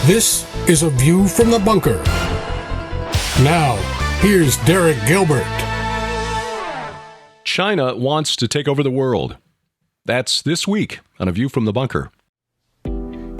This is A View from the Bunker. Now, here's Derek Gilbert. China wants to take over the world. That's this week on A View from the Bunker.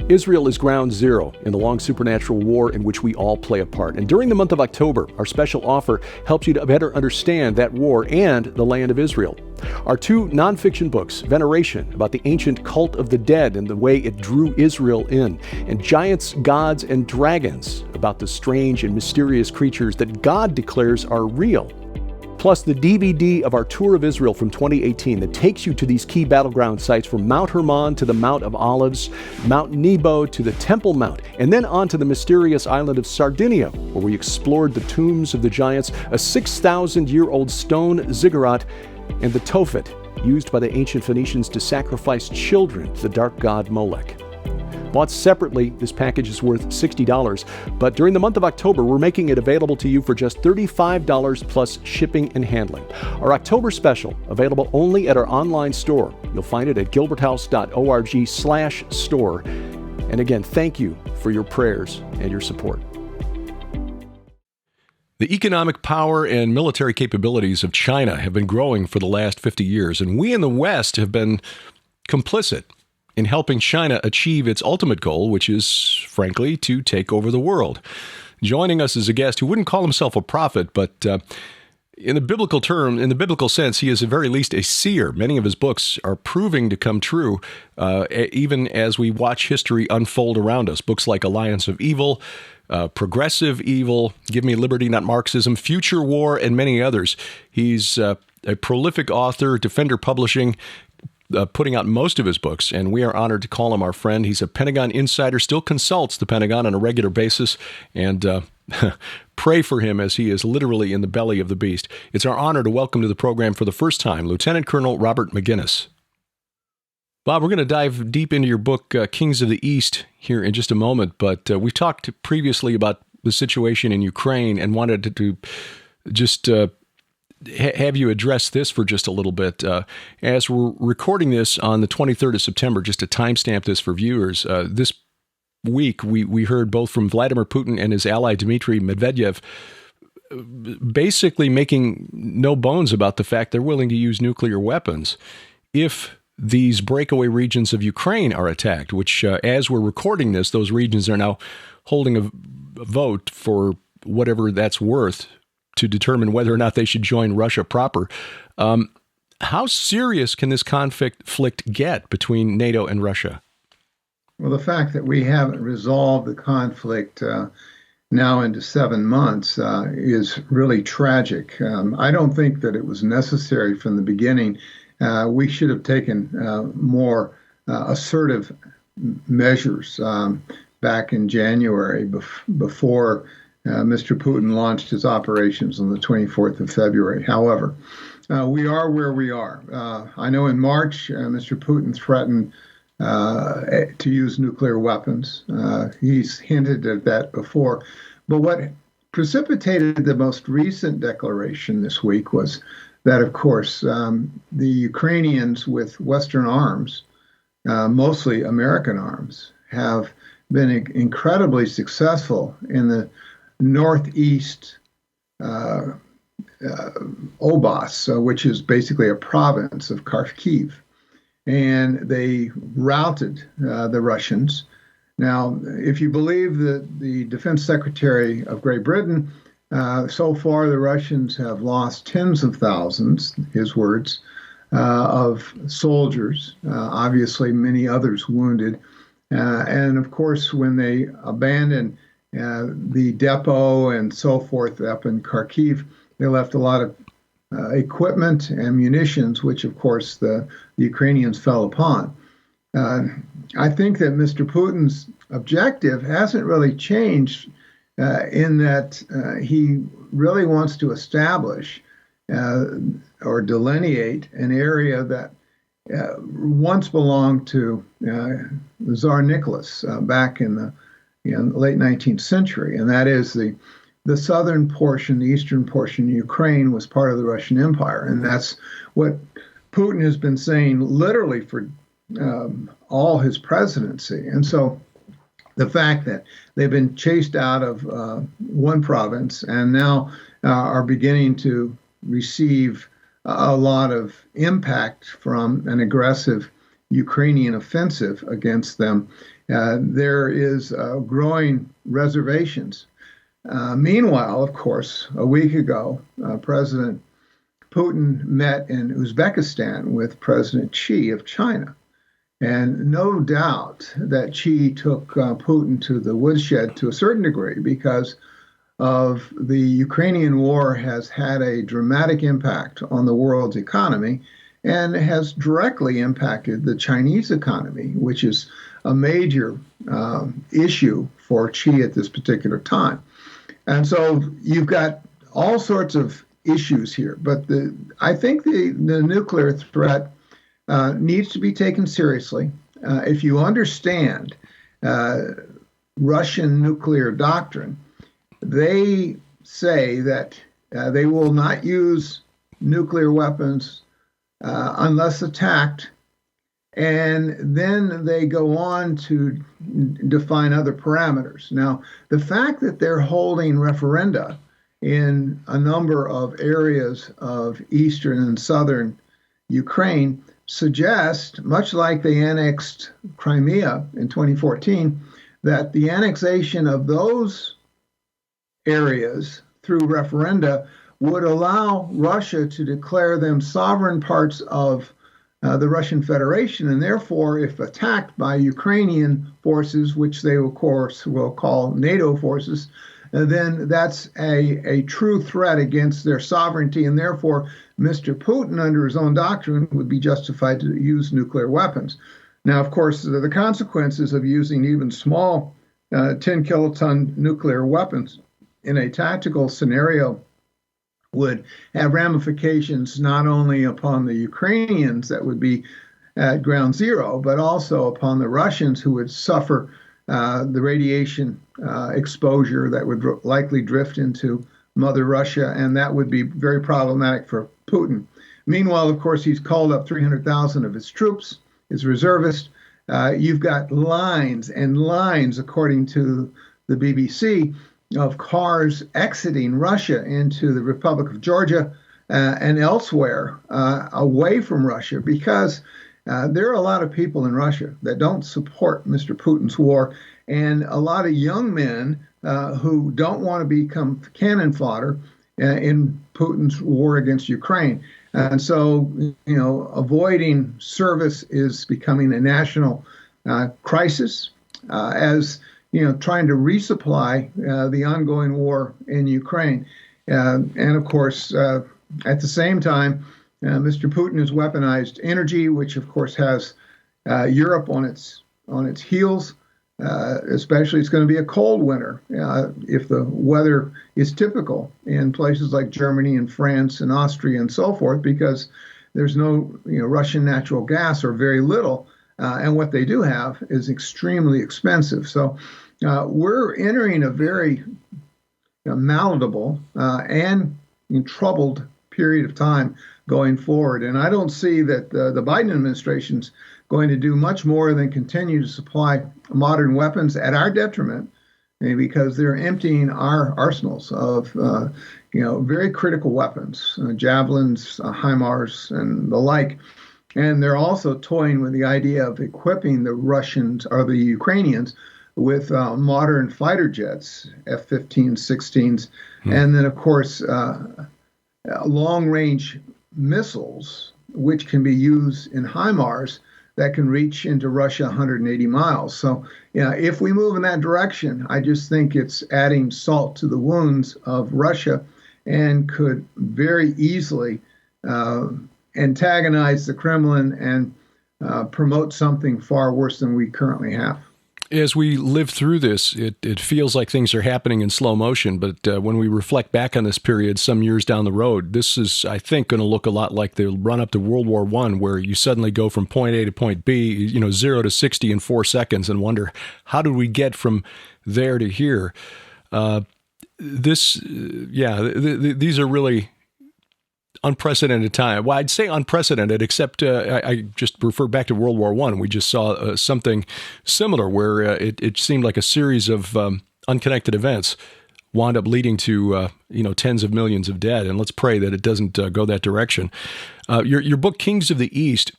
Israel is ground zero in the long supernatural war in which we all play a part. And during the month of October, our special offer helps you to better understand that war and the land of Israel. Our two nonfiction books, Veneration, about the ancient cult of the dead and the way it drew Israel in, and Giants, Gods, and Dragons, about the strange and mysterious creatures that God declares are real. Plus the DVD of our tour of Israel from 2018 that takes you to these key battleground sites from Mount Hermon to the Mount of Olives, Mount Nebo to the Temple Mount, and then on to the mysterious island of Sardinia, where we explored the tombs of the giants, a 6,000-year-old stone ziggurat, and the Tophet, used by the ancient Phoenicians to sacrifice children to the dark god Molech. Bought separately, this package is worth $60, but during the month of October, we're making it available to you for just $35 plus shipping and handling. Our October special, available only at our online store. You'll find it at gilberthouse.org/store. And again, thank you for your prayers and your support. The economic power and military capabilities of China have been growing for the last 50 years, and we in the West have been complicit in helping China achieve its ultimate goal, which is, frankly, to take over the world. Joining us is a guest who wouldn't call himself a prophet, but in the biblical sense, he is at very least a seer. Many of his books are proving to come true, even as we watch history unfold around us. Books like Alliance of Evil, Progressive Evil, Give Me Liberty, Not Marxism, Future War, and many others. He's a prolific author, Defender Publishing, putting out most of his books, and we are honored to call him our friend. He's a Pentagon insider, still consults the Pentagon on a regular basis, and pray for him as he is literally in the belly of the beast. It's our honor to welcome to the program for the first time, Lieutenant Colonel Robert Maginnis. Bob, we're going to dive deep into your book, Kings of the East, here in just a moment, but we've talked previously about the situation in Ukraine and wanted to just have you address this for just a little bit. As we're recording this on the 23rd of September, just to timestamp this for viewers, this week we heard both from Vladimir Putin and his ally Dmitry Medvedev basically making no bones about the fact they're willing to use nuclear weapons if these breakaway regions of Ukraine are attacked, which as we're recording this, those regions are now holding a vote for whatever that's worth to determine whether or not they should join Russia proper. How serious can this conflict get between NATO and Russia? Well, the fact that we haven't resolved the conflict now into 7 months is really tragic. I don't think that it was necessary from the beginning. We should have taken more assertive measures back in January before Mr. Putin launched his operations on the 24th of February. However, we are where we are. I know in March, Mr. Putin threatened to use nuclear weapons. He's hinted at that before. But what precipitated the most recent declaration this week was that, of course, the Ukrainians with Western arms, mostly American arms, have been incredibly successful in the northeast Oblast, which is basically a province of Kharkiv, and they routed the Russians. Now, if you believe the Defense Secretary of Great Britain, so far the Russians have lost tens of thousands, his words, of soldiers, obviously many others wounded. And of course, when they abandoned the depot and so forth up in Kharkiv, they left a lot of equipment and munitions, which of course the Ukrainians fell upon. I think that Mr. Putin's objective hasn't really changed in that he really wants to establish or delineate an area that once belonged to Tsar Nicholas back in the late 19th century, and that is the southern portion, the eastern portion of Ukraine was part of the Russian Empire, and that's what Putin has been saying literally for all his presidency. And so the fact that they've been chased out of one province and now are beginning to receive a lot of impact from an aggressive Ukrainian offensive against them, there is growing reservations. Meanwhile, of course, a week ago, President Putin met in Uzbekistan with President Xi of China. And no doubt that Xi took Putin to the woodshed to a certain degree because of the Ukrainian war has had a dramatic impact on the world's economy and has directly impacted the Chinese economy, which is a major issue for Xi at this particular time. And so you've got all sorts of issues here. But I think the nuclear threat needs to be taken seriously. If you understand Russian nuclear doctrine, they say that they will not use nuclear weapons unless attacked, and then they go on to define other parameters. Now, the fact that they're holding referenda in a number of areas of eastern and southern Ukraine suggests, much like they annexed Crimea in 2014, that the annexation of those areas through referenda would allow Russia to declare them sovereign parts of the Russian Federation, and therefore, if attacked by Ukrainian forces, which they, of course, will call NATO forces, then that's a true threat against their sovereignty, and therefore Mr. Putin, under his own doctrine, would be justified to use nuclear weapons. Now, of course, the consequences of using even small 10-kiloton nuclear weapons in a tactical scenario would have ramifications not only upon the Ukrainians that would be at ground zero, but also upon the Russians who would suffer the radiation exposure that would likely drift into Mother Russia, and that would be very problematic for Putin. Meanwhile, of course, he's called up 300,000 of his troops, his reservists. You've got lines and lines, according to the BBC, of cars exiting Russia into the Republic of Georgia and elsewhere away from Russia, because there are a lot of people in Russia that don't support Mr. Putin's war, and a lot of young men who don't want to become cannon fodder in Putin's war against Ukraine. And so, avoiding service is becoming a national crisis as trying to resupply the ongoing war in Ukraine. And of course, at the same time, Mr. Putin has weaponized energy, which of course has Europe on its heels. Especially, it's going to be a cold winter if the weather is typical in places like Germany and France and Austria and so forth, because there's no Russian natural gas, or very little, and what they do have is extremely expensive. So we're entering a very malleable and troubled period of time going forward, and I don't see that the Biden administration's going to do much more than continue to supply modern weapons at our detriment, because they're emptying our arsenals of very critical weapons, javelins, HIMARS, and the like. And they're also toying with the idea of equipping the Russians or the Ukrainians with modern fighter jets, F-15s, 16s, and then, of course, long-range missiles, which can be used in HIMARS that can reach into Russia 180 miles. So, if we move in that direction, I just think it's adding salt to the wounds of Russia and could very easily antagonize the Kremlin and promote something far worse than we currently have. As we live through this, it feels like things are happening in slow motion. But when we reflect back on this period some years down the road, this is, I think, going to look a lot like the run up to World War I, where you suddenly go from point A to point B, 0 to 60 in 4 seconds, and wonder, how did we get from there to here? These are really unprecedented time. Well, I'd say unprecedented, except I just refer back to World War I. We just saw something similar where it seemed like a series of unconnected events wound up leading to tens of millions of dead. And let's pray that it doesn't go that direction. Your book, Kings of the East,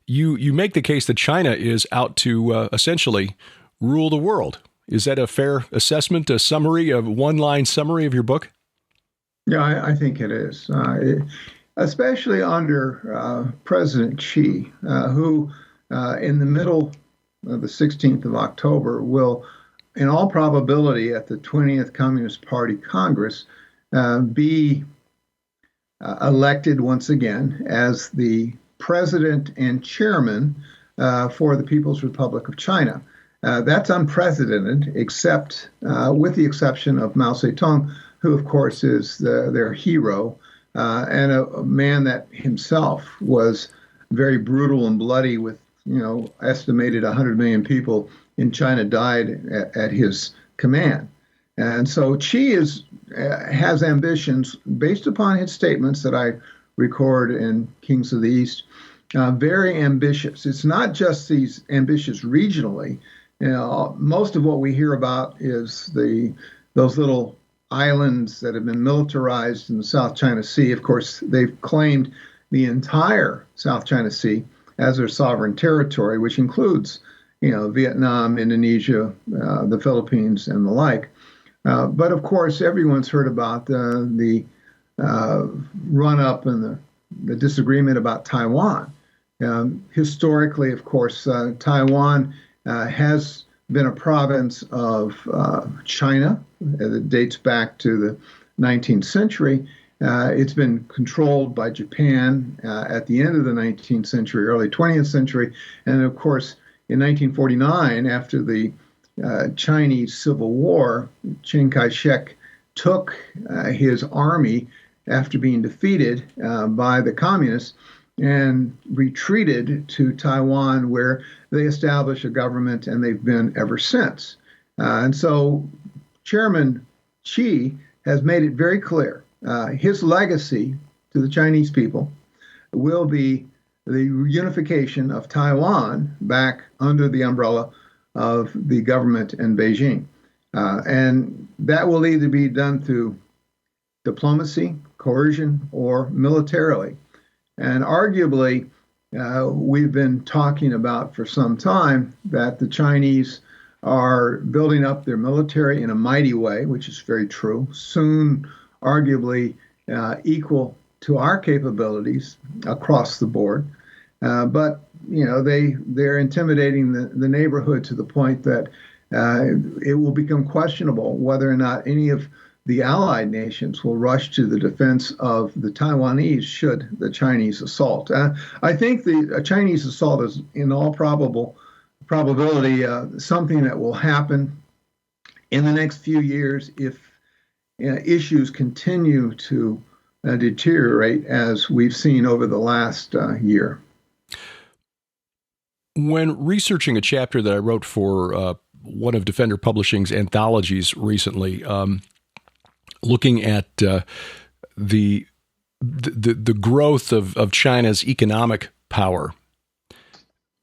you make the case that China is out to essentially rule the world. Is that a fair assessment, a summary, a one-line summary of your book? Yeah, I think it is, especially under President Xi, who in the middle of the 16th of October will, in all probability, at the 20th Communist Party Congress, be elected once again as the president and chairman for the People's Republic of China. That's unprecedented, except with the exception of Mao Zedong, who, of course, is their hero, and a man that himself was very brutal and bloody with, estimated 100 million people in China died at his command. And so Xi has ambitions based upon his statements that I record in Kings of the East, very ambitious. It's not just these ambitious regionally. Most of what we hear about is those little islands that have been militarized in the South China Sea. Of course, they've claimed the entire South China Sea as their sovereign territory, which includes, Vietnam, Indonesia, the Philippines, and the like. But of course, everyone's heard about the run-up and the disagreement about Taiwan. Historically, of course, Taiwan has been a province of China that dates back to the 19th century. It's been controlled by Japan at the end of the 19th century, early 20th century. And of course, in 1949, after the Chinese Civil War, Chiang Kai-shek took his army after being defeated by the communists and retreated to Taiwan, where they established a government, and they've been ever since. And so Chairman Xi has made it very clear. His legacy to the Chinese people will be the unification of Taiwan back under the umbrella of the government in Beijing. And that will either be done through diplomacy, coercion, or militarily. And arguably, we've been talking about for some time that the Chinese are building up their military in a mighty way, which is very true, soon arguably equal to our capabilities across the board. But, they're intimidating the neighborhood to the point that it will become questionable whether or not any of the allied nations will rush to the defense of the Taiwanese should the Chinese assault. I think the Chinese assault is, in all probability, something that will happen in the next few years if issues continue to deteriorate as we've seen over the last year. When researching a chapter that I wrote for one of Defender Publishing's anthologies recently, looking at the growth of China's economic power,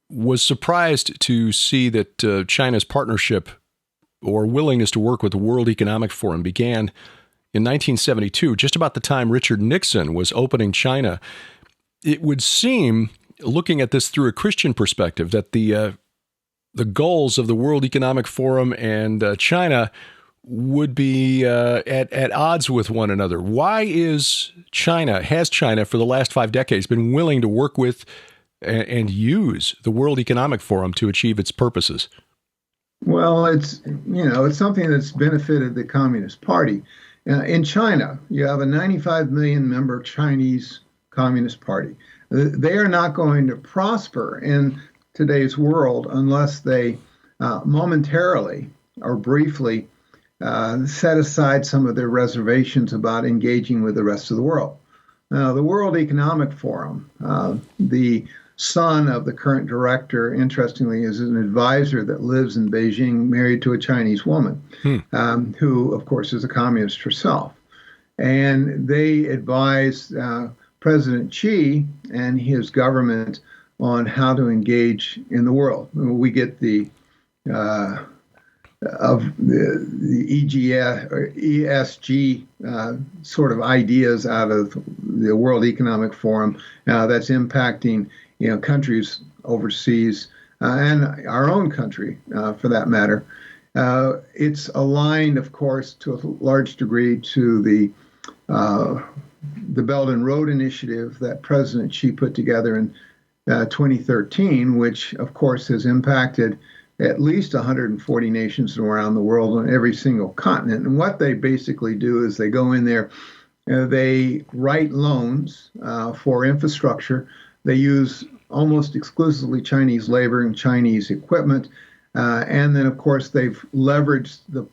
was surprised to see that China's partnership or willingness to work with the World Economic Forum began in 1972, just about the time Richard Nixon was opening China. It would seem, looking at this through a Christian perspective, that the goals of the World Economic Forum and China would be at odds with one another. Why has China for the last 5 decades been willing to work with and use the World Economic Forum to achieve its purposes? Well, it's something that's benefited the Communist Party. In China, you have a 95 million member Chinese Communist Party. They are not going to prosper in today's world unless they momentarily or briefly set aside some of their reservations about engaging with the rest of the world. Now, the World Economic Forum, the son of the current director, interestingly, is an advisor that lives in Beijing, married to a Chinese woman, who, of course, is a communist herself. and they advised President Xi and his government on how to engage in the world. We get the EGS or ESG sort of ideas out of the World Economic Forum that's impacting countries overseas and our own country for that matter. It's aligned, of course, to a large degree to the Belt and Road Initiative that President Xi put together in 2013, which, of course, has impacted at least 140 nations around the world on every single continent. And what they basically do is they go in there, they write loans for infrastructure. They use almost exclusively Chinese labor and Chinese equipment. And then, of course, they've leveraged the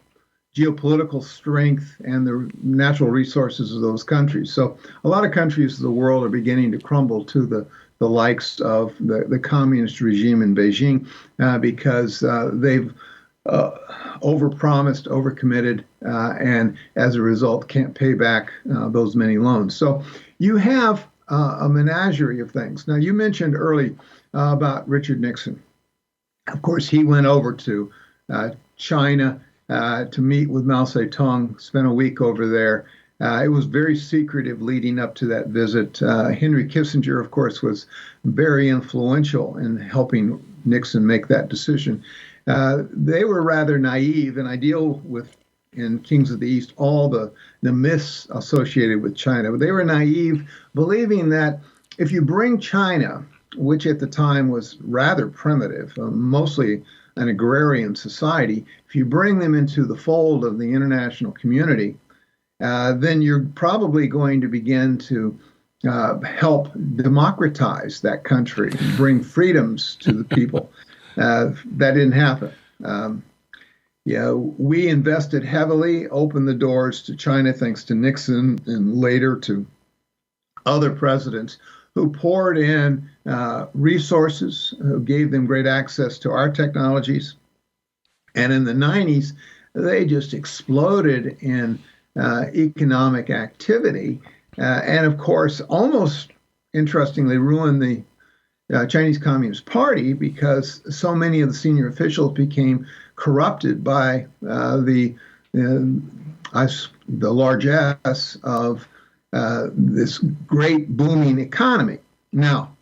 geopolitical strength and the natural resources of those countries. So a lot of countries of the world are beginning to crumble to the likes of the communist regime in Beijing because they've overpromised, overcommitted, and as a result can't pay back those many loans. So you have a menagerie of things. Now, you mentioned early about Richard Nixon. Of course, he went over to China to meet with Mao Zedong, spent a week over there. It was very secretive leading up to that visit. Henry Kissinger, of course, was very influential in helping Nixon make that decision. They were rather naive, and I deal with, in Kings of the East, all the myths associated with China. But they were naive, believing that if you bring China, which at the time was rather primitive, mostly an agrarian society, if you bring them into the fold of the international community, then you're probably going to begin to help democratize that country, bring freedoms to the people. That didn't happen. We invested heavily, opened the doors to China thanks to Nixon and later to other presidents who poured in resources, who gave them great access to our technologies. And in the 90s, they just exploded in economic activity, and of course, almost interestingly, ruined the Chinese Communist Party because so many of the senior officials became corrupted by the largesse of this great booming economy. Now,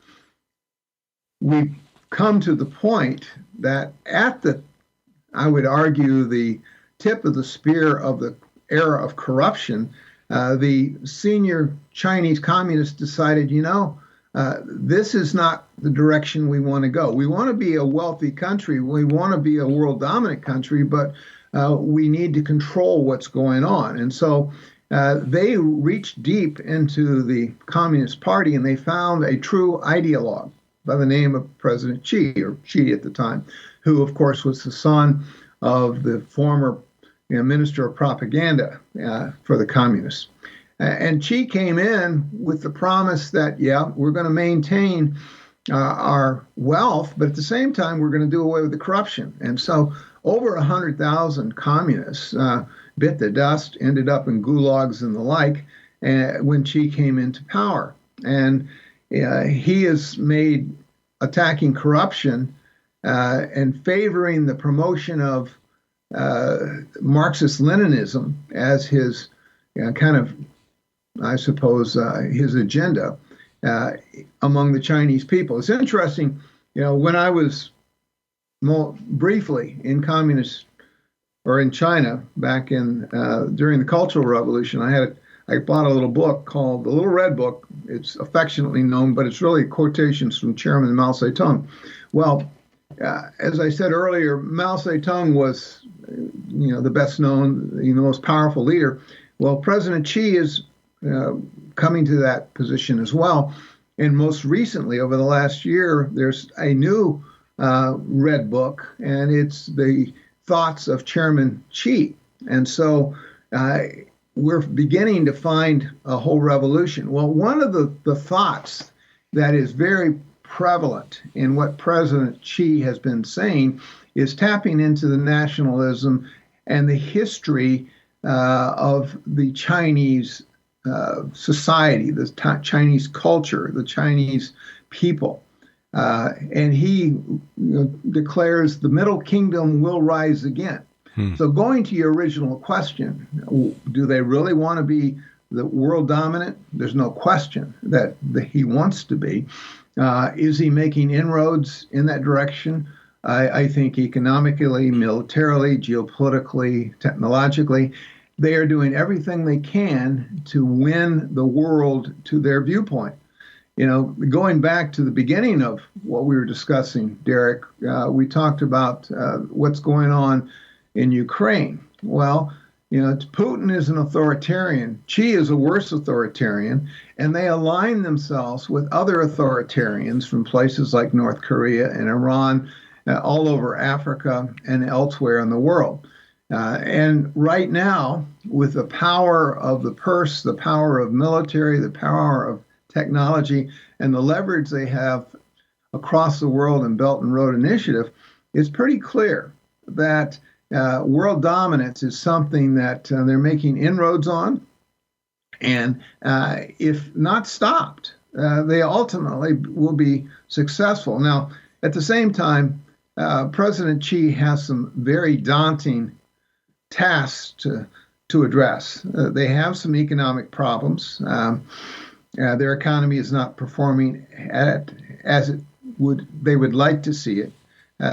we've come to the point that at the, I would argue, the tip of the spear of the era of corruption, the senior Chinese communists decided, this is not the direction we want to go. We want to be a wealthy country. We want to be a world dominant country, but we need to control what's going on. And so they reached deep into the Communist Party and they found a true ideologue by the name of President Xi, or Xi at the time, who, of course, was the son of the former Minister of Propaganda for the communists. And Xi came in with the promise that, we're going to maintain our wealth, but at the same time, we're going to do away with the corruption. And so over 100,000 communists bit the dust, ended up in gulags and the like when Xi came into power. And he has made attacking corruption and favoring the promotion of Marxist-Leninism as his kind of, I suppose, his agenda among the Chinese people. It's interesting, when I was more briefly in communist or in China back in during the Cultural Revolution, I bought a little book called The Little Red Book. It's affectionately known, but it's really quotations from Chairman Mao Zedong. Well, as I said earlier, Mao Zedong was, the best known, the most powerful leader. Well, President Xi is coming to that position as well. And most recently, over the last year, there's a new red book, and it's the thoughts of Chairman Xi. And so we're beginning to find a whole revolution. Well, one of the thoughts that is very prevalent in what President Xi has been saying is tapping into the nationalism and the history of the Chinese society, the Chinese culture, the Chinese people. And he declares the Middle Kingdom will rise again. So going to your original question, do they really want to be the world dominant? There's no question that he wants to be. Is he making inroads in that direction? I think economically, militarily, geopolitically, technologically, they are doing everything they can to win the world to their viewpoint. Going back to the beginning of what we were discussing, Derek, we talked about what's going on in Ukraine. Well, Putin is an authoritarian. Xi is a worse authoritarian, and they align themselves with other authoritarians from places like North Korea and Iran, all over Africa and elsewhere in the world. And right now, with the power of the purse, the power of military, the power of technology, and the leverage they have across the world in Belt and Road Initiative, it's pretty clear that world dominance is something that they're making inroads on. And if not stopped, they ultimately will be successful. Now, at the same time, President Xi has some very daunting tasks to address. They have some economic problems. Their economy is not performing as they would like to see it.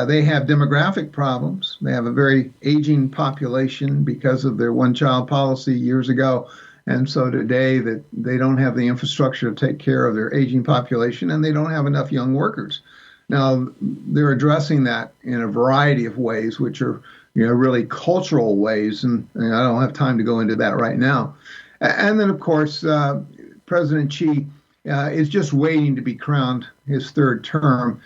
They have demographic problems. They have a very aging population because of their one-child policy years ago. And so today that they don't have the infrastructure to take care of their aging population, and they don't have enough young workers. Now, they're addressing that in a variety of ways, which are really cultural ways, and I don't have time to go into that right now. And then, of course, President Xi is just waiting to be crowned his third term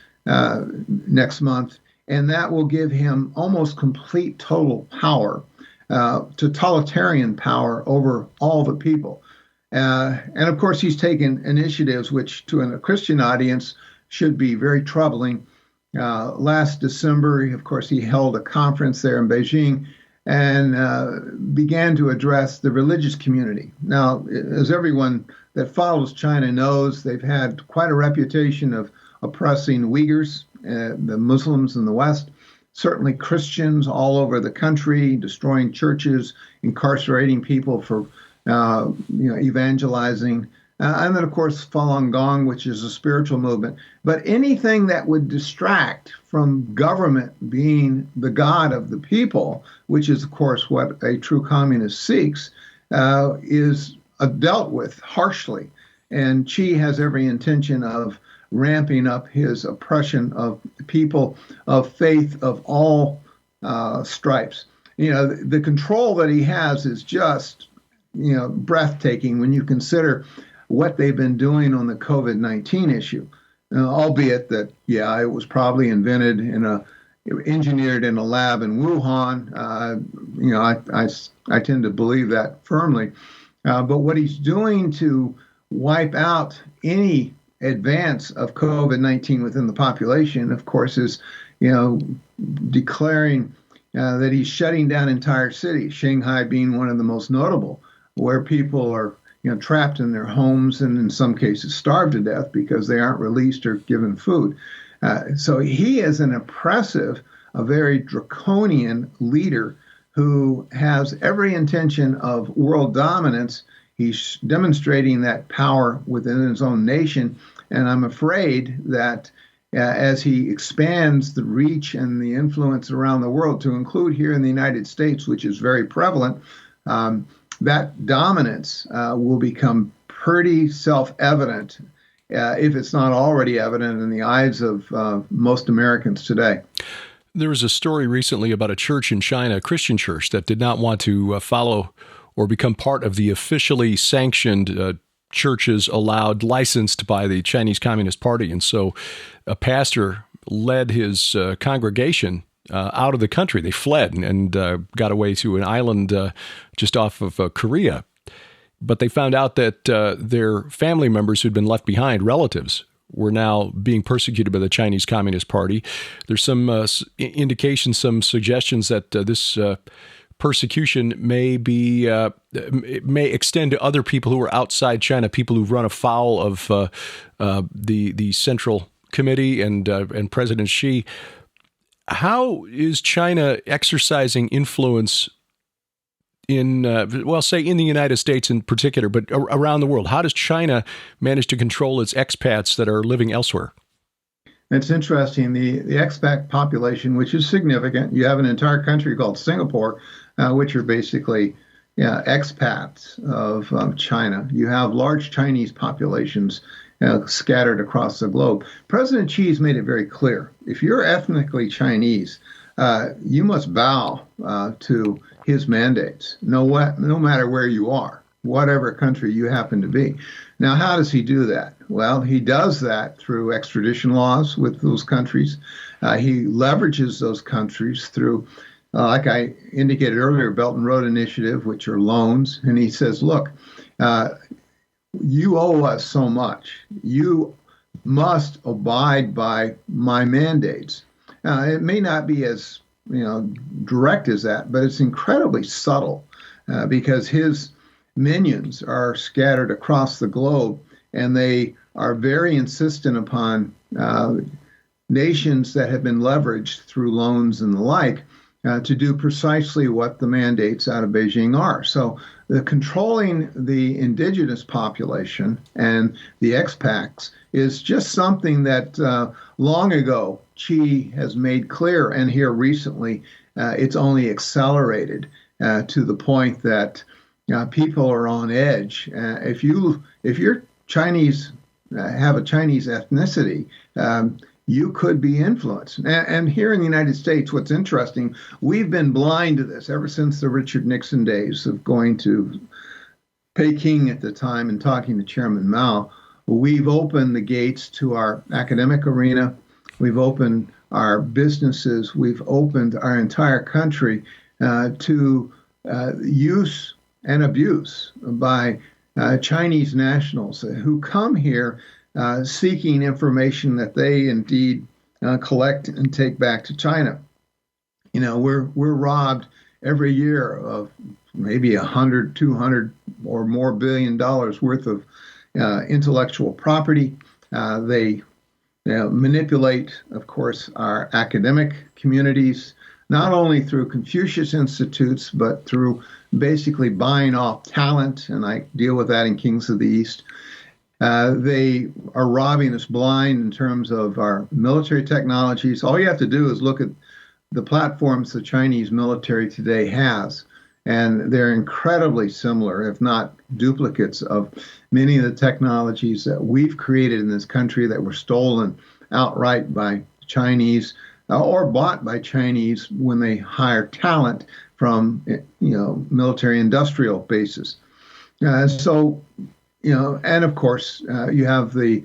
next month, and that will give him almost complete total power, totalitarian power over all the people. And of course, he's taken initiatives which, to a Christian audience, should be very troubling. Last December, of course, he held a conference there in Beijing and began to address the religious community. Now, as everyone that follows China knows, they've had quite a reputation of oppressing Uyghurs, the Muslims in the West, certainly Christians all over the country, destroying churches, incarcerating people for evangelizing. And then, of course, Falun Gong, which is a spiritual movement. But anything that would distract from government being the god of the people, which is, of course, what a true communist seeks, is dealt with harshly. And Xi has every intention of ramping up his oppression of people of faith of all stripes. The control that he has is just, breathtaking when you consider what they've been doing on the COVID-19 issue, albeit that, it was probably engineered in a lab in Wuhan. I tend to believe that firmly. But what he's doing to wipe out any advance of COVID-19 within the population, of course, is, declaring that he's shutting down entire cities, Shanghai being one of the most notable, where people are trapped in their homes and in some cases starved to death because they aren't released or given food. So he is an oppressive, a very draconian leader who has every intention of world dominance. He's demonstrating that power within his own nation. And I'm afraid that as he expands the reach and the influence around the world, to include here in the United States, which is very prevalent, that dominance will become pretty self-evident, if it's not already evident in the eyes of most Americans today. There was a story recently about a church in China, a Christian church, that did not want to follow or become part of the officially sanctioned churches licensed by the Chinese Communist Party. And so a pastor led his congregation out of the country. They fled and got away to an island just off of Korea. But they found out that their family members who'd been left behind, relatives, were now being persecuted by the Chinese Communist Party. There's some indications, some suggestions that this persecution may be it may extend to other people who are outside China, people who run afoul of the Central Committee and President Xi. How is China exercising influence in, say, in the United States in particular, but around the world? How does China manage to control its expats that are living elsewhere? It's interesting. The expat population, which is significant, you have an entire country called Singapore, which are basically expats of China. You have large Chinese populations scattered across the globe. President Xi's made it very clear. If you're ethnically Chinese, you must bow to his mandates, no matter where you are, whatever country you happen to be. Now, how does he do that? Well, he does that through extradition laws with those countries. He leverages those countries through, like I indicated earlier, Belt and Road Initiative, which are loans. And he says, look, you owe us so much. You must abide by my mandates. It may not be as direct as that, but it's incredibly subtle because his minions are scattered across the globe, and they are very insistent upon nations that have been leveraged through loans and the like to do precisely what the mandates out of Beijing are. So the controlling the indigenous population and the expats is just something that long ago Xi has made clear, and here recently it's only accelerated to the point that people are on edge. If you're Chinese, have a Chinese ethnicity, you could be influenced. And here in the United States, what's interesting, we've been blind to this ever since the Richard Nixon days of going to Peking at the time and talking to Chairman Mao. We've opened the gates to our academic arena. We've opened our businesses. We've opened our entire country to use and abuse by Chinese nationals who come here seeking information that they indeed collect and take back to China. We're robbed every year of maybe 100, 200 or more $billion worth of intellectual property. They manipulate, of course, our academic communities, not only through Confucius Institutes, but through basically buying off talent, and I deal with that in Kings of the East. They are robbing us blind in terms of our military technologies. All you have to do is look at the platforms the Chinese military today has, and they're incredibly similar, if not duplicates, of many of the technologies that we've created in this country that were stolen outright by Chinese or bought by Chinese when they hire talent from military industrial bases. And of course, you have the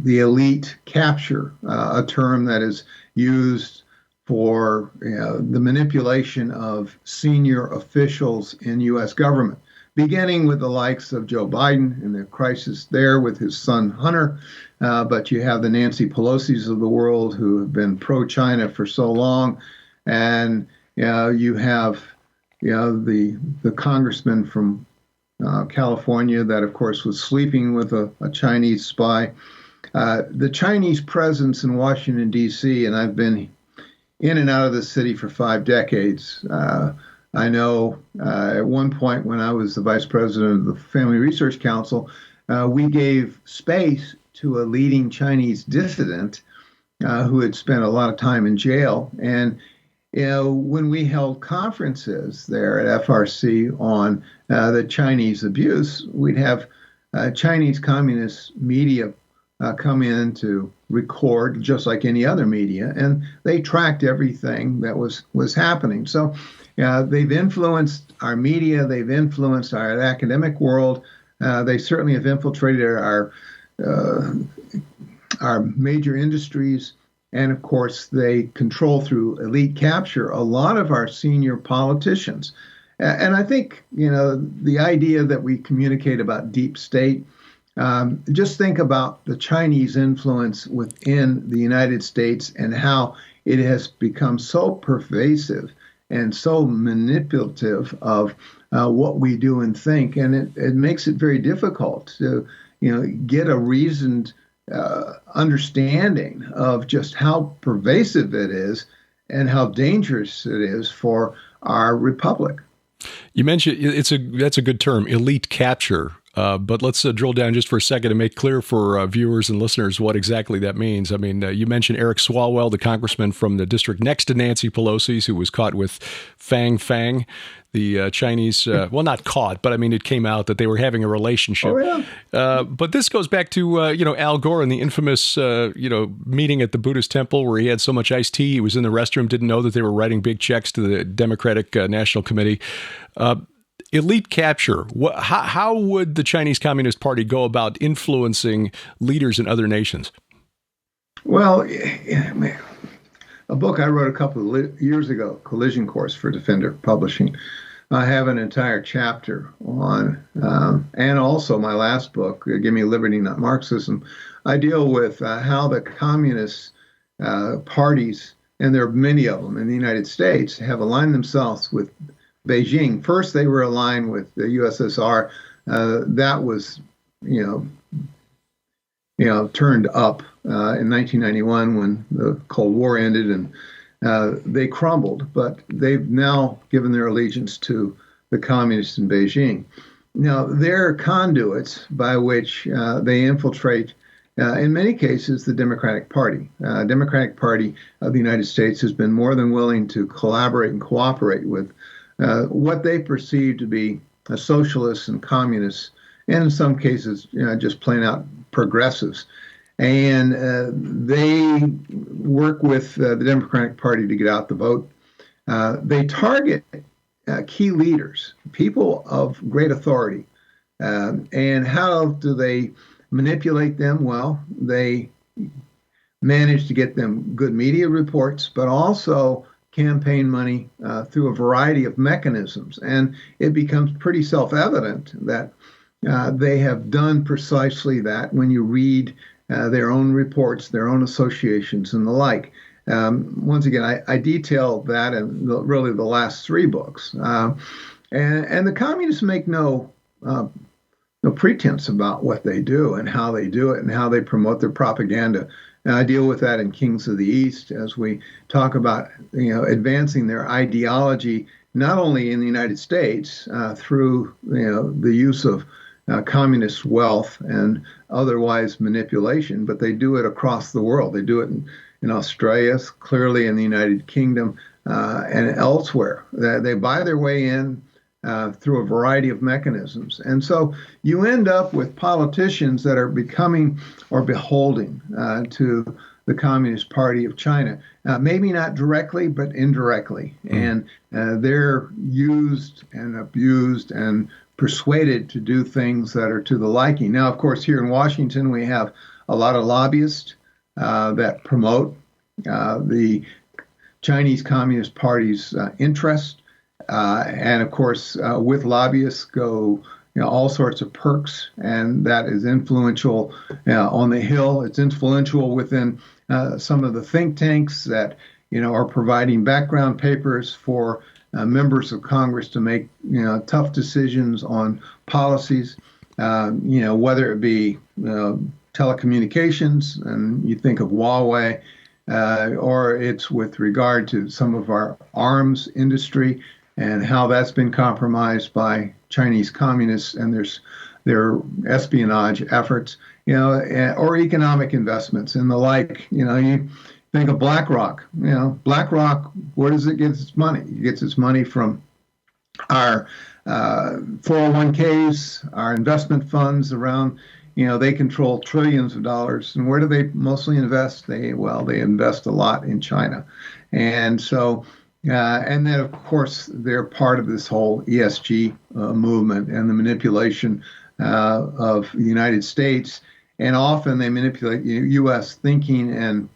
elite capture, a term that is used for the manipulation of senior officials in U.S. government, beginning with the likes of Joe Biden and the crisis there with his son Hunter. But you have the Nancy Pelosi's of the world who have been pro-China for so long, and you have the congressman from California that, of course, was sleeping with a Chinese spy. The Chinese presence in Washington, D.C., and I've been in and out of the city for 5 decades. I know at one point when I was the vice president of the Family Research Council, we gave space to a leading Chinese dissident who had spent a lot of time in jail. And when we held conferences there at FRC on the Chinese abuse, we'd have Chinese communist media come in to record just like any other media, and they tracked everything that was happening. So they've influenced our media, they've influenced our academic world, they certainly have infiltrated our major industries. And of course, they control through elite capture a lot of our senior politicians. And I think, the idea that we communicate about deep state, just think about the Chinese influence within the United States and how it has become so pervasive and so manipulative of what we do and think, and it makes it very difficult to get a reasoned understanding of just how pervasive it is and how dangerous it is for our republic. You mentioned that's a good term, elite capture. But let's drill down just for a second and make clear for viewers and listeners what exactly that means. I mean, you mentioned Eric Swalwell, the congressman from the district next to Nancy Pelosi's, who was caught with Fang, the Chinese, well, not caught, but I mean, it came out that they were having a relationship. Oh, yeah. But this goes back to, Al Gore and the infamous, meeting at the Buddhist temple where he had so much iced tea. He was in the restroom, didn't know that they were writing big checks to the Democratic National Committee. Elite capture. How would the Chinese Communist Party go about influencing leaders in other nations? Well, a book I wrote a couple of years ago, Collision Course for Defender Publishing, I have an entire chapter on, and also my last book, Give Me Liberty, Not Marxism. I deal with how the communist parties, and there are many of them in the United States, have aligned themselves with Beijing. First, they were aligned with the USSR. That was, turned up in 1991 when the Cold War ended, and they crumbled. But they've now given their allegiance to the communists in Beijing. Now, they're conduits by which they infiltrate, in many cases, the Democratic Party. Democratic Party of the United States has been more than willing to collaborate and cooperate with what they perceive to be socialists and communists, and in some cases, just plain out progressives. And they work with the Democratic Party to get out the vote. They target key leaders, people of great authority. And how do they manipulate them? Well, they manage to get them good media reports, but also campaign money through a variety of mechanisms. And it becomes pretty self-evident that they have done precisely that when you read their own reports, their own associations, and the like. Once again, I detail that in really the last three books. And the communists make no pretense about what they do and how they do it and how they promote their propaganda. And I deal with that in Kings of the East as we talk about, advancing their ideology, not only in the United States through, the use of communist wealth and otherwise manipulation, but they do it across the world. They do it in Australia, clearly in the United Kingdom, and elsewhere. They buy their way in through a variety of mechanisms. And so you end up with politicians that are becoming or beholding to the Communist Party of China, maybe not directly, but indirectly. And they're used and abused and persuaded to do things that are to the liking. Now, of course, here in Washington, we have a lot of lobbyists that promote the Chinese Communist Party's interest. And of course, with lobbyists go all sorts of perks, and that is influential on the Hill. It's influential within some of the think tanks that are providing background papers for members of Congress to make tough decisions on policies. Whether it be telecommunications, and you think of Huawei, or it's with regard to some of our arms industry and how that's been compromised by Chinese communists and their espionage efforts, or economic investments and the like. You think of BlackRock. BlackRock, where does it get its money? It gets its money from our 401ks, our investment funds around. They control trillions of dollars. And where do they mostly invest? They invest a lot in China. And so, and then, of course, they're part of this whole ESG movement and the manipulation of the United States. And often they manipulate U.S. thinking and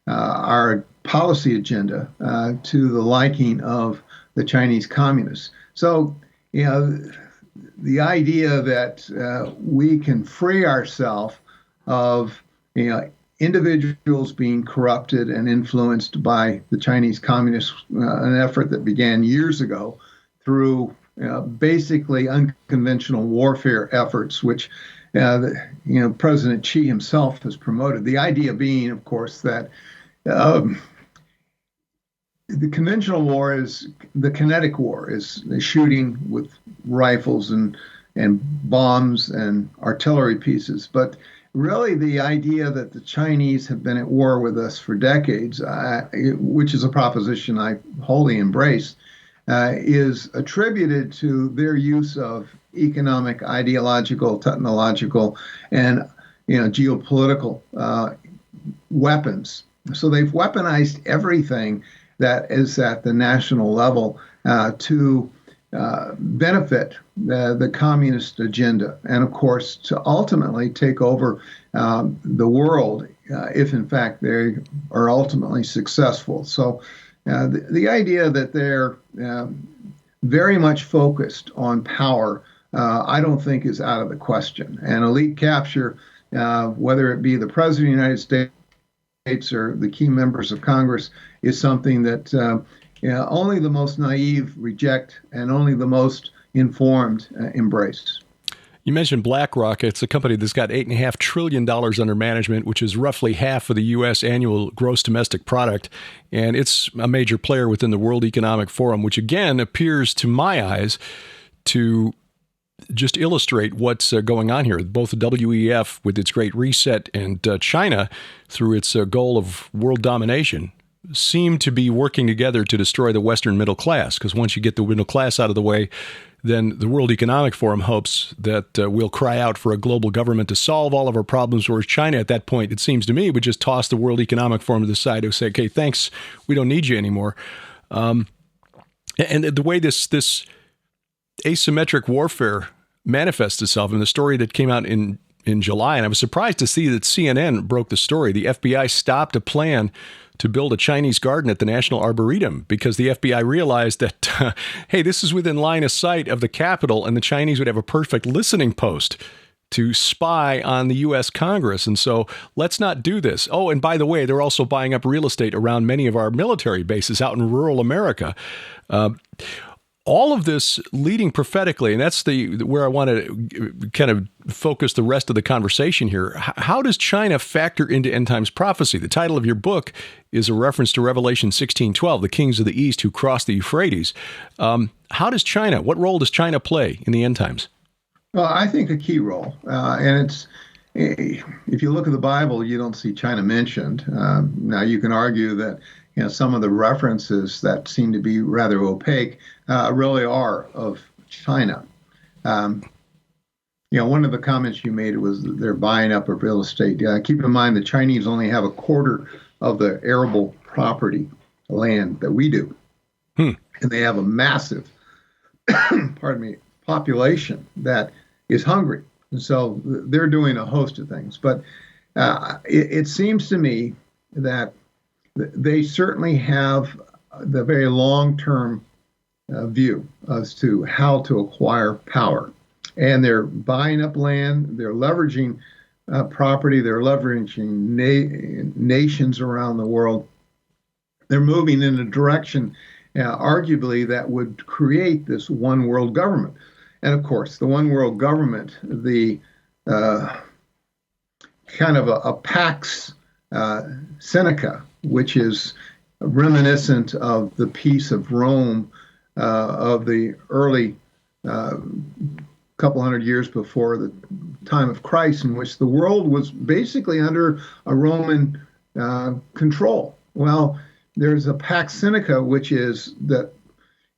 our policy agenda to the liking of the Chinese communists. So, the idea that we can free ourselves of, individuals being corrupted and influenced by the Chinese Communists, an effort that began years ago through basically unconventional warfare efforts, which President Xi himself has promoted. The idea being, of course, that the conventional war is the kinetic war, is shooting with rifles and bombs and artillery pieces. But really, the idea that the Chinese have been at war with us for decades, which is a proposition I wholly embrace, is attributed to their use of economic, ideological, technological, and geopolitical weapons. So they've weaponized everything that is at the national level to benefit the communist agenda, and of course to ultimately take over the world if in fact they are ultimately successful. So the idea that they're very much focused on power, I don't think is out of the question. And elite capture, whether it be the President of the United States or the key members of Congress, is something that only the most naive reject and only the most informed embrace. You mentioned BlackRock. It's a company that's got $8.5 trillion under management, which is roughly half of the U.S. annual gross domestic product. And it's a major player within the World Economic Forum, which again appears to my eyes to just illustrate what's going on here. Both the WEF with its Great Reset and China through its goal of world domination seem to be working together to destroy the Western middle class, because once you get the middle class out of the way, then the World Economic Forum hopes that we'll cry out for a global government to solve all of our problems, whereas China at that point, it seems to me, would just toss the World Economic Forum to the side and say, okay, thanks, we don't need you anymore. And the way this asymmetric warfare manifests itself in the story that came out in July, and I was surprised to see that CNN broke the story. The FBI stopped a plan to build a Chinese garden at the National Arboretum because the FBI realized that, hey, this is within line of sight of the Capitol, and the Chinese would have a perfect listening post to spy on the U.S. Congress. And so let's not do this. Oh, and by the way, they're also buying up real estate around many of our military bases out in rural America. All of this leading prophetically, and that's where I want to kind of focus the rest of the conversation here. How does China factor into end times prophecy? The title of your book is a reference to Revelation 16:12, the kings of the East who crossed the Euphrates. What role does China play in the end times? Well, I think a key role. And if you look at the Bible, you don't see China mentioned. Now, you can argue that some of the references that seem to be rather opaque really are of China. One of the comments you made was that they're buying up of real estate. Keep in mind the Chinese only have a quarter of the arable property land that we do. And they have a massive, population that is hungry. And so they're doing a host of things. But it seems to me that they certainly have the very long-term view as to how to acquire power. And they're buying up land, they're leveraging property, they're leveraging nations around the world. They're moving in a direction, arguably, that would create this one world government. And of course, the one world government, the kind of a Pax Seneca, which is reminiscent of the Peace of Rome of the early couple hundred years before the time of Christ, in which the world was basically under a Roman control. Well, there's a Pax Seneca, which is that,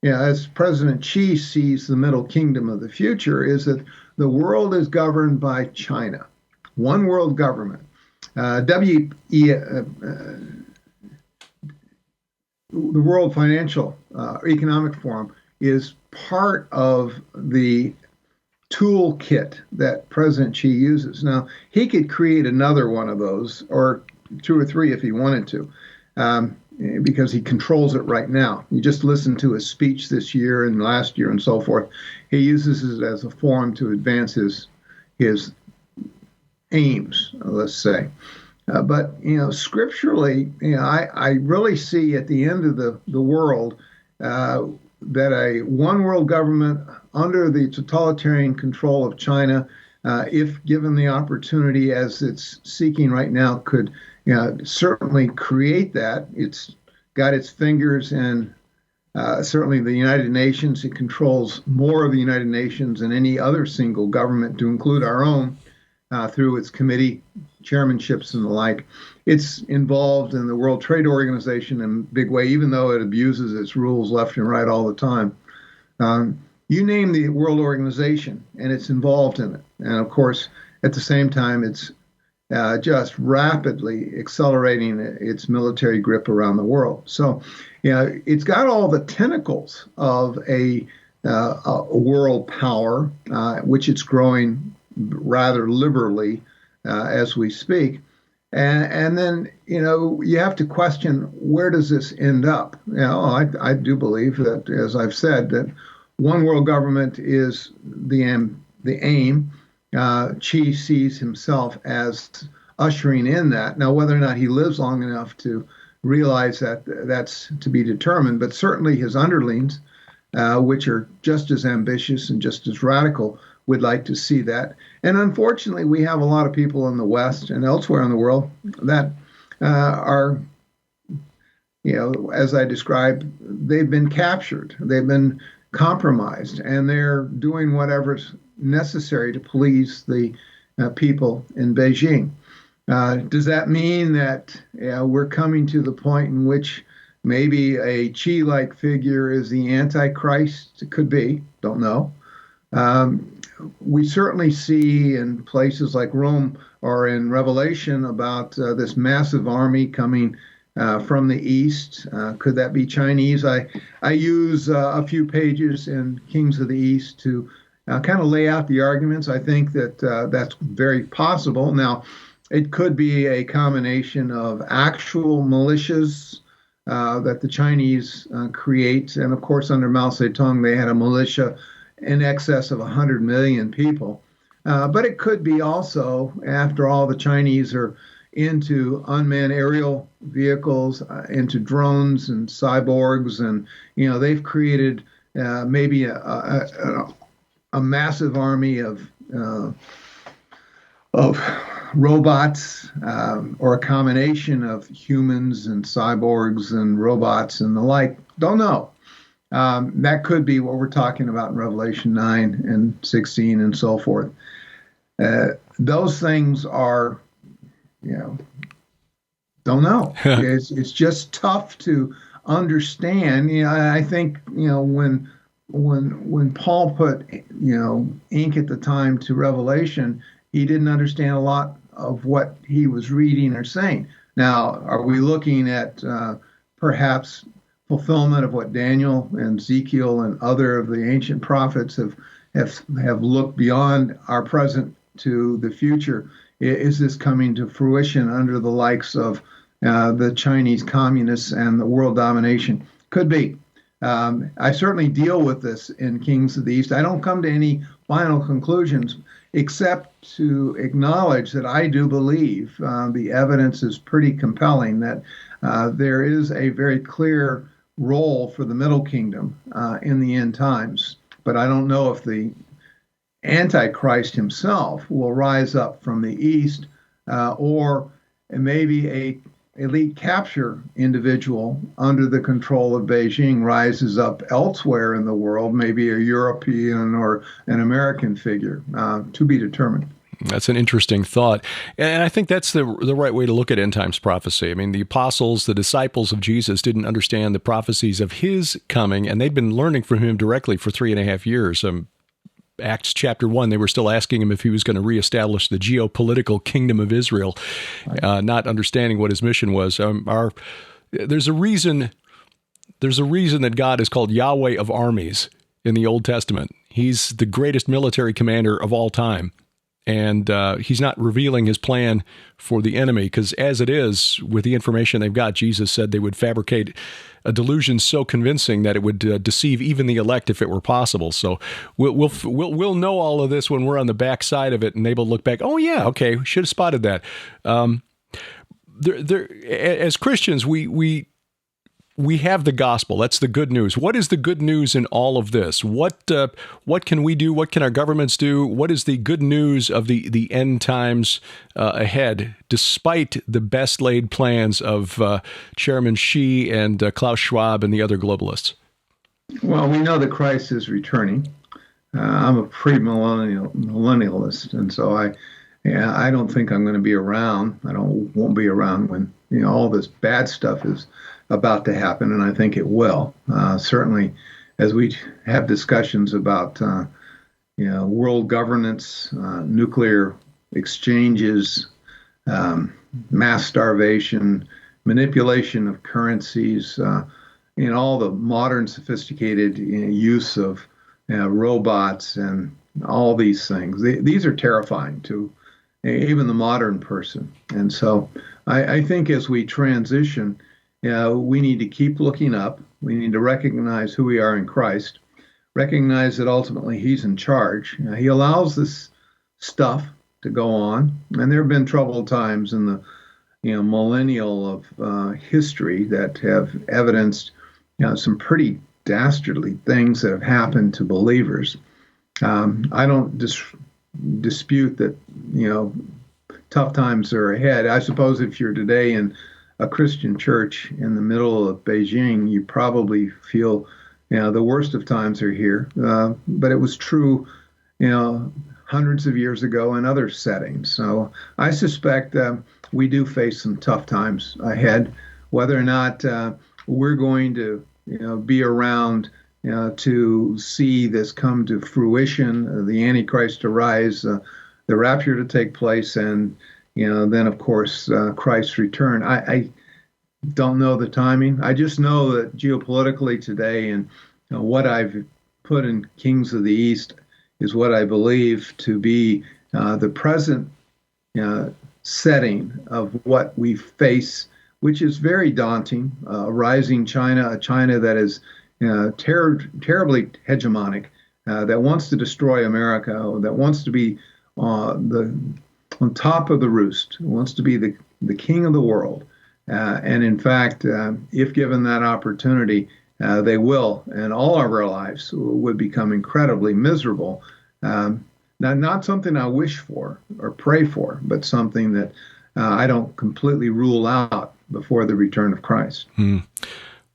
as President Xi sees the Middle Kingdom of the future, is that the world is governed by China, one world government. The World Financial Economic Forum is part of the toolkit that President Xi uses. Now, he could create another one of those, or two or three if he wanted to, because he controls it right now. You just listen to his speech this year and last year and so forth. He uses it as a forum to advance his aims, let's say. But scripturally, I really see at the end of the world that a one world government under the totalitarian control of China, if given the opportunity as it's seeking right now, could certainly create that. It's got its fingers in certainly the United Nations. It controls more of the United Nations than any other single government, to include our own, through its committee chairmanships and the like. It's involved in the World Trade Organization in a big way, even though it abuses its rules left and right all the time. You name the World Organization, and it's involved in it. And of course, at the same time, it's just rapidly accelerating its military grip around the world. So, it's got all the tentacles of a world power, which it's growing rather liberally as we speak. And then, you have to question, where does this end up? I do believe that, as I've said, that one world government is the aim. Xi sees himself as ushering in that. Now, whether or not he lives long enough to realize that, that's to be determined, but certainly his underlings, which are just as ambitious and just as radical, would like to see that. And unfortunately, we have a lot of people in the West and elsewhere in the world that are, as I described, they've been captured, they've been compromised, and they're doing whatever's necessary to please the people in Beijing. Does that mean that we're coming to the point in which maybe a Xi-like figure is the Antichrist? It could be, don't know. We certainly see in places like Rome or in Revelation about this massive army coming from the east. Could that be Chinese? I use a few pages in Kings of the East to kind of lay out the arguments. I think that that's very possible. Now, it could be a combination of actual militias that the Chinese create. And of course, under Mao Zedong, they had a militia in excess of 100 million people. But it could be also, after all, the Chinese are into unmanned aerial vehicles, into drones and cyborgs, and they've created maybe a massive army of robots, or a combination of humans and cyborgs and robots and the like. Don't know. That could be what we're talking about in Revelation 9 and 16 and so forth. Those things are, don't know. It's just tough to understand. I think, when Paul put, ink at the time to Revelation, he didn't understand a lot of what he was reading or saying. Now, are we looking at perhaps fulfillment of what Daniel and Ezekiel and other of the ancient prophets have looked beyond our present to the future? Is this coming to fruition under the likes of the Chinese communists and the world domination? Could be. I certainly deal with this in Kings of the East. I don't come to any final conclusions, except to acknowledge that I do believe the evidence is pretty compelling, that there is a very clear role for the Middle Kingdom in the end times. But I don't know if the Antichrist himself will rise up from the East, or maybe a elite capture individual under the control of Beijing rises up elsewhere in the world, maybe a European or an American figure, to be determined. That's an interesting thought. And I think that's the right way to look at end times prophecy. I mean, the apostles, the disciples of Jesus didn't understand the prophecies of his coming, and they'd been learning from him directly for 3.5 years. Acts chapter 1, they were still asking him if he was going to reestablish the geopolitical kingdom of Israel, not understanding what his mission was. There's a reason that God is called Yahweh of armies in the Old Testament. He's the greatest military commander of all time. And he's not revealing his plan for the enemy, because as it is, with the information they've got, Jesus said they would fabricate a delusion so convincing that it would deceive even the elect if it were possible. So we'll know all of this when we're on the back side of it and able to look back. Oh yeah, okay, should have spotted that. as Christians, we have the gospel. That's the good news. What is the good news in all of this? What can we do? What can our governments do? What is the good news of the end times ahead, despite the best laid plans of Chairman Xi and Klaus Schwab and the other globalists? Well, we know that Christ is returning. I'm a pre-millennialist, and so I don't think I'm going to be around. Won't be around when all this bad stuff is about to happen, and I think it will. Certainly, as we have discussions about world governance, nuclear exchanges, mass starvation, manipulation of currencies, all the modern sophisticated use of robots and all these things. These are terrifying to even the modern person. And so I think as we transition, we need to keep looking up. We need to recognize who we are in Christ, recognize that ultimately He's in charge. He allows this stuff to go on. And there have been troubled times in the millennial of history that have evidenced some pretty dastardly things that have happened to believers. I don't dispute that, tough times are ahead. I suppose if you're today in a Christian church in the middle of Beijing, you probably feel, the worst of times are here. But it was true, hundreds of years ago in other settings. So I suspect we do face some tough times ahead. Whether or not we're going to be around to see this come to fruition, the Antichrist to rise, the rapture to take place, and then of course Christ's return. I don't know the timing. I just know that geopolitically today, and what I've put in Kings of the East is what I believe to be the present setting of what we face, which is very daunting. Rising China, a China that is terribly hegemonic, that wants to destroy America, that wants to be on top of the roost, wants to be the king of the world. And in fact, if given that opportunity, they will, and all of our lives would become incredibly miserable. Not something I wish for or pray for, but something that I don't completely rule out before the return of Christ.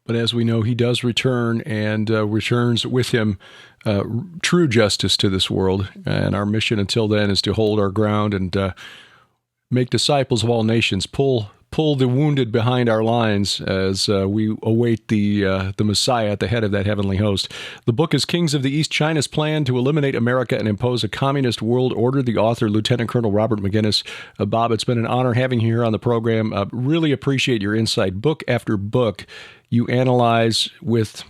But as we know, He does return, and returns with Him true justice to this world. And our mission until then is to hold our ground and make disciples of all nations, pull the wounded behind our lines as we await the Messiah at the head of that heavenly host. The book is Kings of the East, China's Plan to Eliminate America and Impose a Communist World Order. The author, Lieutenant Colonel Robert Maginnis. Bob, it's been an honor having you here on the program. Really appreciate your insight. Book after book, you analyze with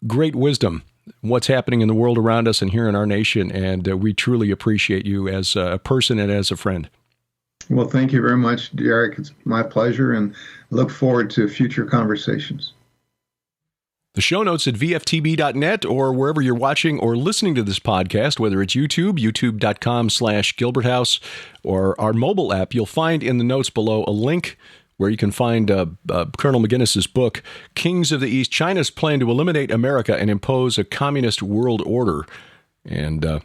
great wisdom what's happening in the world around us and here in our nation, and we truly appreciate you as a person and as a friend. Well, thank you very much, Derek. It's my pleasure, and look forward to future conversations. The show notes at VFTB.net or wherever you're watching or listening to this podcast, whether it's YouTube, youtube.com/GilbertHouse, or our mobile app, you'll find in the notes below a link where you can find Colonel Maginnis's book, Kings of the East, China's Plan to Eliminate America and Impose a Communist World Order. And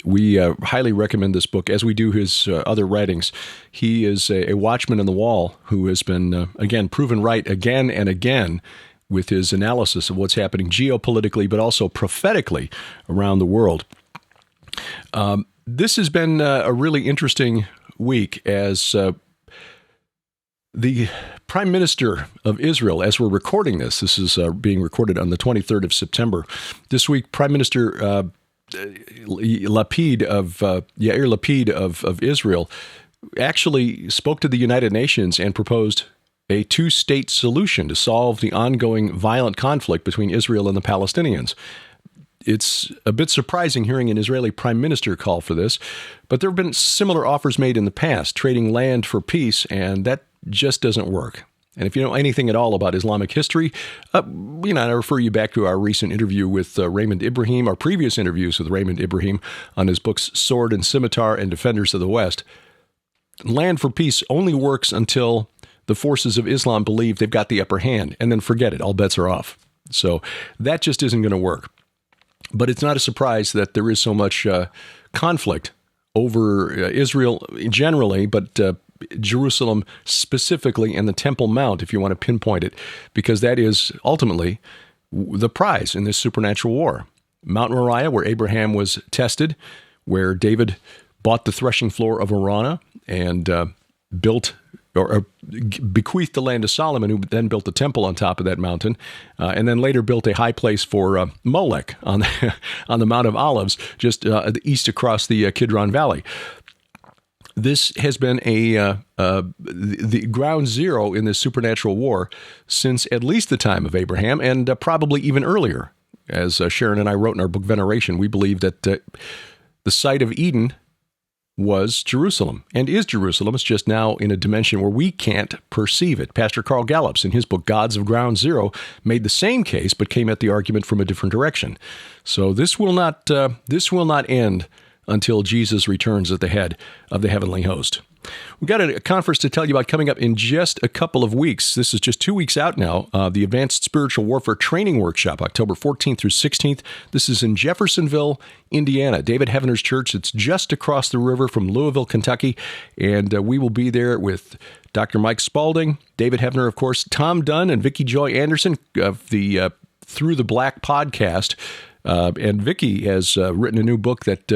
we highly recommend this book, as we do his other writings. He is a watchman on the wall who has been, again, proven right again and again with his analysis of what's happening geopolitically, but also prophetically around the world. This has been a really interesting week as the Prime Minister of Israel, as we're recording this is being recorded on the 23rd of September. This week, Prime Minister Yair Lapid of Israel actually spoke to the United Nations and proposed a two-state solution to solve the ongoing violent conflict between Israel and the Palestinians. It's a bit surprising hearing an Israeli prime minister call for this, but there have been similar offers made in the past, trading land for peace, and that just doesn't work. And if you know anything at all about Islamic history, I refer you back to our recent interview with Raymond Ibrahim, our previous interviews with Raymond Ibrahim on his books Sword and Scimitar and Defenders of the West. Land for peace only works until the forces of Islam believe they've got the upper hand, and then forget it, all bets are off. So that just isn't going to work. But it's not a surprise that there is so much conflict over Israel generally, but Jerusalem specifically, and the Temple Mount, if you want to pinpoint it, because that is ultimately the prize in this supernatural war. Mount Moriah, where Abraham was tested, where David bought the threshing floor of Araunah and built or bequeathed the land to Solomon, who then built the temple on top of that mountain, and then later built a high place for Molech on the Mount of Olives, just east across the Kidron Valley. This has been the ground zero in this supernatural war since at least the time of Abraham, and probably even earlier. As Sharon and I wrote in our book Veneration, we believe that the site of Eden was Jerusalem, and is Jerusalem. It's just now in a dimension where we can't perceive it. Pastor Carl Gallups, in his book Gods of Ground Zero, made the same case, but came at the argument from a different direction. So this will not end until Jesus returns at the head of the heavenly host. We've got a conference to tell you about coming up in just a couple of weeks. This is just 2 weeks out now. The Advanced Spiritual Warfare Training Workshop, October 14th through 16th. This is in Jeffersonville, Indiana. David Heavener's church. It's just across the river from Louisville, Kentucky. And we will be there with Dr. Mike Spalding, David Heavener, of course, Tom Dunn, and Vicki Joy Anderson of the Through the Black podcast. And Vicki has written a new book that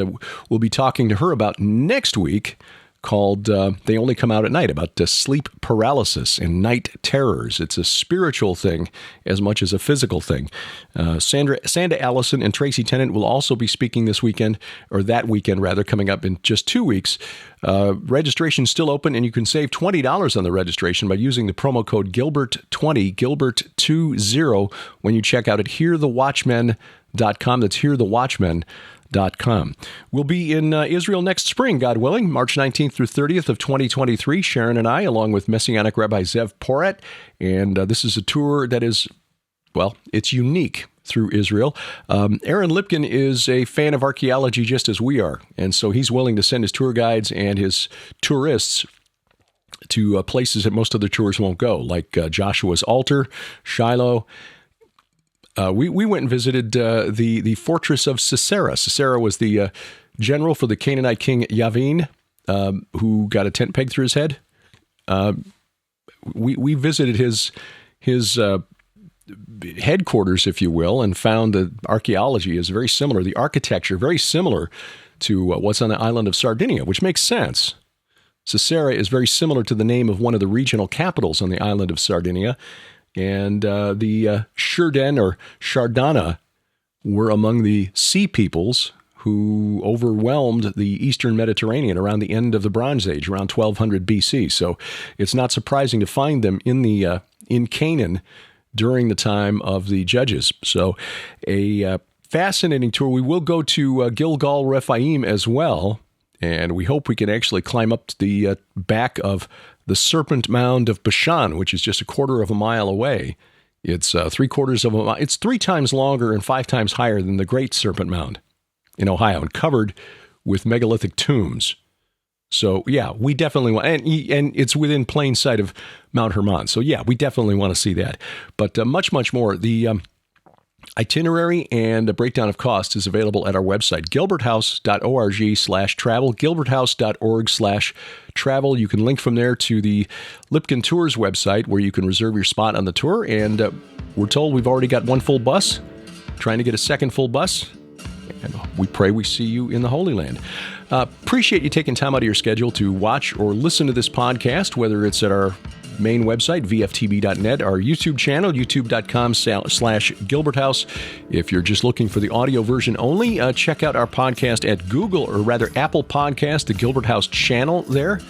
we'll be talking to her about next week, called They Only Come Out at Night, about sleep paralysis and night terrors. It's a spiritual thing as much as a physical thing. Sanda Allison and Tracy Tennant will also be speaking this weekend, or that weekend rather, coming up in just 2 weeks. Registration's still open, and you can save $20 on the registration by using the promo code Gilbert20, Gilbert20, when you check out at hearthewatchmen.com. That's hearthewatchmen.com. We'll be in Israel next spring, God willing, March 19th through 30th of 2023, Sharon and I, along with Messianic Rabbi Zev Porat. And this is a tour that is, well, it's unique through Israel. Aaron Lipkin is a fan of archaeology just as we are, and so he's willing to send his tour guides and his tourists to places that most other tours won't go, like Joshua's altar, Shiloh. We went and visited the fortress of Sisera. Sisera was the general for the Canaanite king Yavin, who got a tent peg through his head. We visited his headquarters, if you will, and found that archaeology is very similar. The architecture very similar to what's on the island of Sardinia, which makes sense. Sisera is very similar to the name of one of the regional capitals on the island of Sardinia. And the Shurden or Shardana were among the sea peoples who overwhelmed the Eastern Mediterranean around the end of the Bronze Age, around 1200 BC. So it's not surprising to find them in Canaan during the time of the Judges. So a fascinating tour. We will go to Gilgal Rephaim as well, and we hope we can actually climb up to the back of the Serpent Mound of Bashan, which is just a quarter of a mile away. It's 3/4 of a mile. It's 3 times longer and 5 times higher than the Great Serpent Mound in Ohio, and covered with megalithic tombs. So, yeah, we definitely want, and it's within plain sight of Mount Hermon. So, yeah, we definitely want to see that. But much, much more. The itinerary and a breakdown of costs is available at our website, gilberthouse.org/travel, gilberthouse.org/travel. You can link from there to the Lipkin Tours website, where you can reserve your spot on the tour. And we're told we've already got 1 full bus, trying to get a second full bus. And we pray we see you in the Holy Land. Appreciate you taking time out of your schedule to watch or listen to this podcast, whether it's at our main website, VFTB.net, our YouTube channel, youtube.com/GilbertHouse. If you're just looking for the audio version only, check out our podcast at Google, or rather Apple Podcast, the Gilbert House channel there,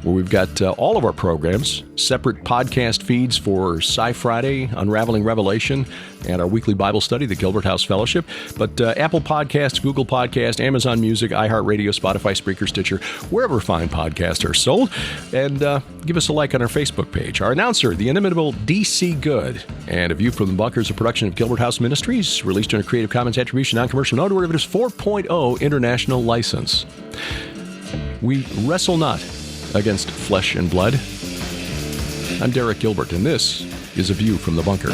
where we've got all of our programs, separate podcast feeds for Sci Friday, Unraveling Revelation, and our weekly Bible study, the Gilbert House Fellowship. But Apple Podcasts, Google Podcast, Amazon Music, iHeartRadio, Spotify, Spreaker, Stitcher, wherever fine podcasts are sold. And give us a like on our Facebook page. Our announcer, the inimitable DC Good, and A View from the Bunker is a production of Gilbert House Ministries, released under a Creative Commons Attribution, Non-Commercial, No Derivatives 4.0 international license. We wrestle not against flesh and blood. I'm Derek Gilbert, and this is A View from the Bunker.